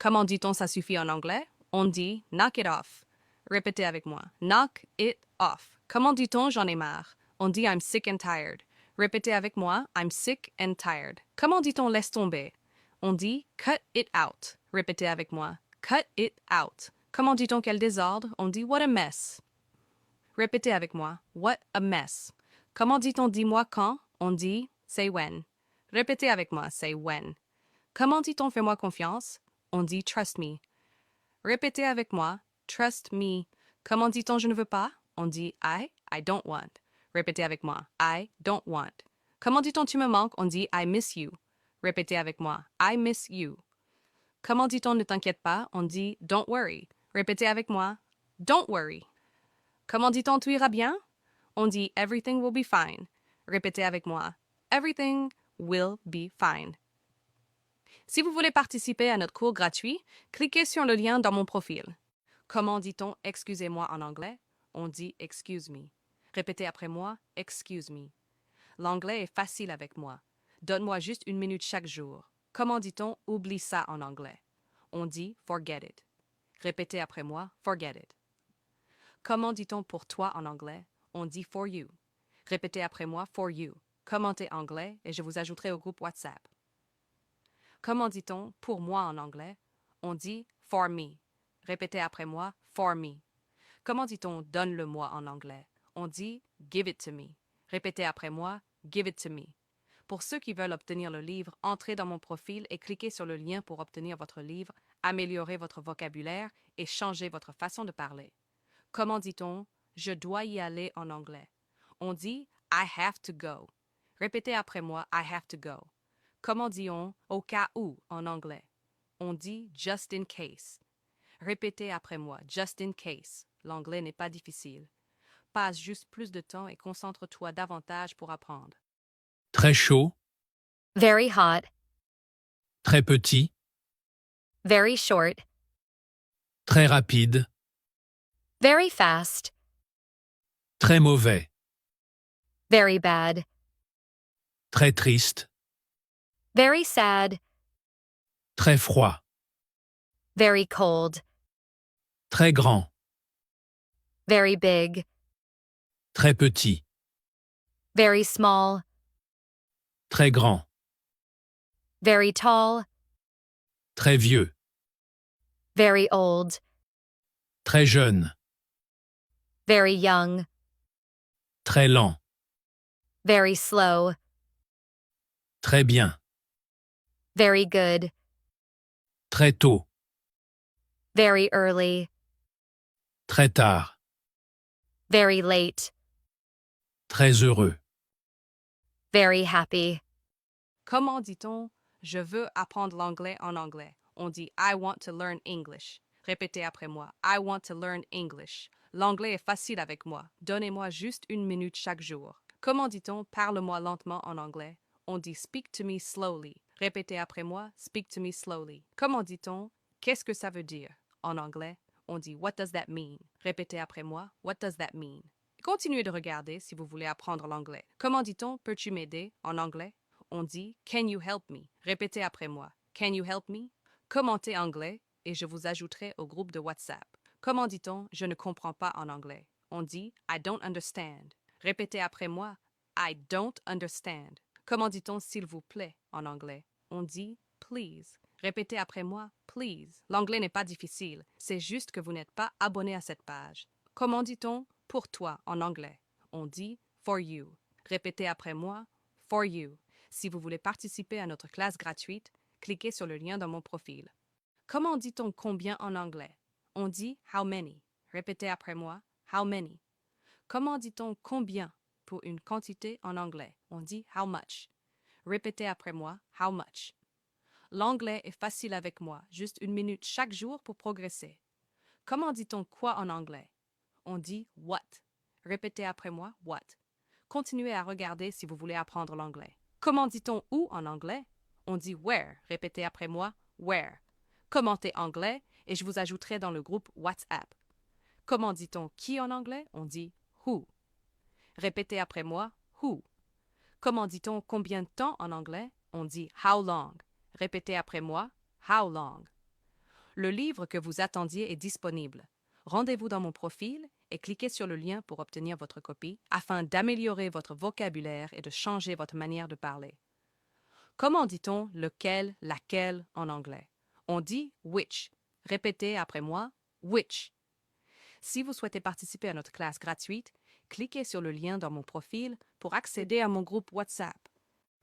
Comment dit-on ça suffit en anglais? On dit knock it off. Répétez avec moi. Knock it off. Comment dit-on j'en ai marre? On dit I'm sick and tired. Répétez avec moi. I'm sick and tired. Comment dit-on laisse tomber? On dit cut it out. Répétez avec moi. Cut it out. Comment dit-on quel désordre? On dit what a mess. Répétez avec moi. What a mess. Comment dit-on dis-moi quand? On dit say when. Répétez avec moi. Say when. Comment dit-on fais-moi confiance? On dit trust me. Répétez avec moi. Trust me. Comment dit-on je ne veux pas? On dit I don't want. Répétez avec moi. I don't want. Comment dit-on tu me manques? On dit I miss you. Répétez avec moi. I miss you. Comment dit-on ne t'inquiète pas? On dit don't worry. Répétez avec moi. Don't worry. Comment dit-on tout ira bien? On dit everything will be fine. Répétez avec moi. Everything will be fine. Si vous voulez participer à notre cours gratuit, cliquez sur le lien dans mon profil. Comment dit-on excusez-moi en anglais? On dit excuse me. Répétez après moi, excuse me. L'anglais est facile avec moi. Donne-moi juste 1 minute chaque jour. Comment dit-on oublie ça en anglais? On dit forget it. Répétez après moi, forget it. Comment dit-on pour toi en anglais? On dit for you. Répétez après moi, for you. Commentez anglais et je vous ajouterai au groupe WhatsApp. Comment dit-on pour moi en anglais? On dit for me. Répétez après moi, for me. Comment dit-on donne-le-moi en anglais? On dit give it to me. Répétez après moi, give it to me. Pour ceux qui veulent obtenir le livre, entrez dans mon profil et cliquez sur le lien pour obtenir votre livre, améliorer votre vocabulaire et changer votre façon de parler. Comment dit-on je dois y aller en anglais? On dit I have to go. Répétez après moi, I have to go. Comment dit-on au cas où en anglais? On dit just in case. Répétez après moi, just in case. L'anglais n'est pas difficile. Passe juste plus de temps et concentre-toi davantage pour apprendre. Très chaud, Very hot. très petit, Very short. très rapide, Very fast. très mauvais, Very bad. très triste, Very sad. très froid, Very cold. très grand, Very big. très petit, Very small. très grand, Very tall. très vieux, Very old. très jeune, Very young. très lent, Very slow. très bien, Very good. très tôt, Very early. très tard, Very late. très heureux. Very happy. Comment dit-on je veux apprendre l'anglais en anglais? On dit I want to learn English. Répétez après moi. I want to learn English. L'anglais est facile avec moi. Donnez-moi juste 1 minute chaque jour. Comment dit-on parle-moi lentement en anglais? On dit speak to me slowly. Répétez après moi. Speak to me slowly. Comment dit-on qu'est-ce que ça veut dire? En anglais, on dit what does that mean? Répétez après moi. What does that mean? Continuez de regarder si vous voulez apprendre l'anglais. Comment dit-on peux-tu m'aider en anglais? On dit can you help me? Répétez après moi. Can you help me? Commentez anglais et je vous ajouterai au groupe de WhatsApp. Comment dit-on je ne comprends pas en anglais? On dit I don't understand. Répétez après moi. I don't understand. Comment dit-on s'il vous plaît en anglais? On dit please. Répétez après moi. Please. L'anglais n'est pas difficile. C'est juste que vous n'êtes pas abonné à cette page. Comment dit-on pour toi en anglais? On dit for you. Répétez après moi. For you. Si vous voulez participer à notre classe gratuite, cliquez sur le lien dans mon profil. Comment dit-on combien en anglais? On dit how many. Répétez après moi. How many. Comment dit-on combien pour une quantité en anglais? On dit how much. Répétez après moi. How much. L'anglais est facile avec moi. Juste 1 minute chaque jour pour progresser. Comment dit-on quoi en anglais? On dit what. Répétez après moi. What. Continuez à regarder si vous voulez apprendre l'anglais. Comment dit-on où en anglais? On dit where. Répétez après moi. Where. Commentez anglais et je vous ajouterai dans le groupe WhatsApp. Comment dit-on qui en anglais? On dit who. Répétez après moi. Who. Comment dit-on combien de temps en anglais? On dit how long. Répétez après moi. How long. Le livre que vous attendiez est disponible. Rendez-vous dans mon profil et cliquez sur le lien pour obtenir votre copie afin d'améliorer votre vocabulaire et de changer votre manière de parler. Comment dit-on lequel, laquelle en anglais? On dit which. Répétez après moi, which. Si vous souhaitez participer à notre classe gratuite, cliquez sur le lien dans mon profil pour accéder à mon groupe WhatsApp.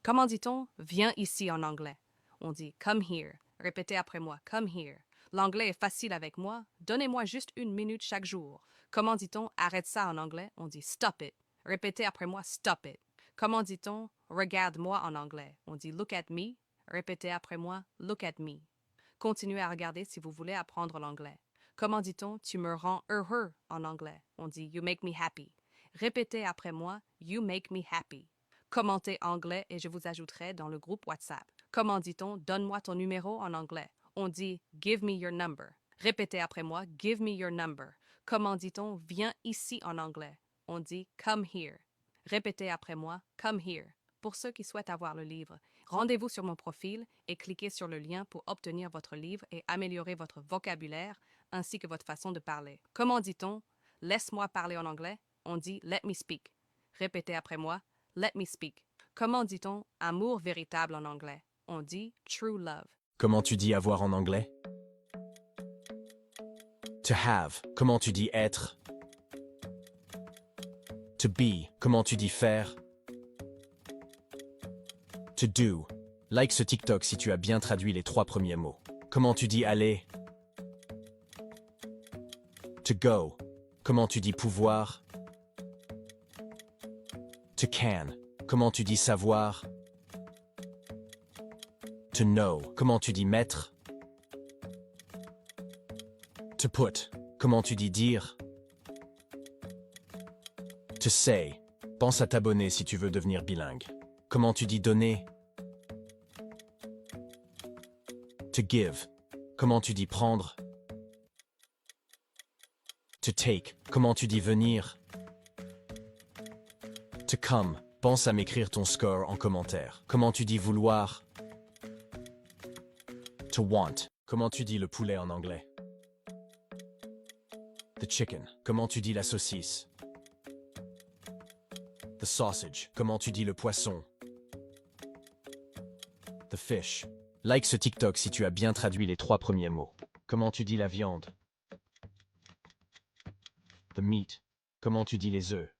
Comment dit-on viens ici en anglais? On dit come here. Répétez après moi, come here. L'anglais est facile avec moi. Donnez-moi juste 1 minute chaque jour. Comment dit-on arrête ça en anglais? On dit stop it. Répétez après moi, stop it. Comment dit-on regarde-moi en anglais? On dit look at me. Répétez après moi, look at me. Continuez à regarder si vous voulez apprendre l'anglais. Comment dit-on tu me rends heureux en anglais? On dit you make me happy. Répétez après moi, you make me happy. Commentez anglais et je vous ajouterai dans le groupe WhatsApp. Comment dit-on donne-moi ton numéro en anglais? On dit give me your number. Répétez après moi, give me your number. Comment dit-on viens ici en anglais? On dit come here. Répétez après moi, come here. Pour ceux qui souhaitent avoir le livre, rendez-vous sur mon profil et cliquez sur le lien pour obtenir votre livre et améliorer votre vocabulaire ainsi que votre façon de parler. Comment dit-on laisse-moi parler en anglais? On dit let me speak. Répétez après moi, let me speak. Comment dit-on amour véritable en anglais? On dit true love. Comment tu dis avoir en anglais? To have. Comment tu dis être? To be. Comment tu dis faire? To do. Like ce TikTok si tu as bien traduit les 3 premiers mots. Comment tu dis aller? To go. Comment tu dis pouvoir? To can. Comment tu dis savoir? To know. Comment tu dis mettre? To put. Comment tu dis dire? To say. Pense à t'abonner si tu veux devenir bilingue. Comment tu dis donner? To give. Comment tu dis prendre? To take. Comment tu dis venir? To come. Pense à m'écrire ton score en commentaire. Comment tu dis vouloir? To want. Comment tu dis le poulet en anglais? The chicken. Comment tu dis la saucisse? The sausage. Comment tu dis le poisson? The fish. Like ce TikTok si tu as bien traduit les 3 premiers mots. Comment tu dis la viande? The meat. Comment tu dis les œufs?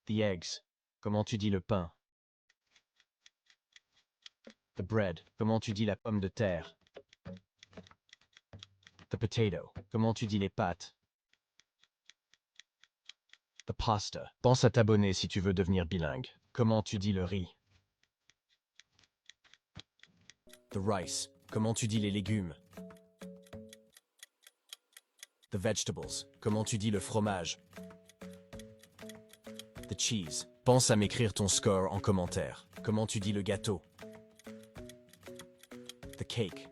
The eggs. Comment tu dis le pain? The bread. Comment tu dis la pomme de terre? The potato. Comment tu dis les pâtes? The pasta. Pense à t'abonner si tu veux devenir bilingue. Comment tu dis le riz? The rice. Comment tu dis les légumes? The vegetables. Comment tu dis le fromage? The cheese. Pense à m'écrire ton score en commentaire. Comment tu dis le gâteau? The cake.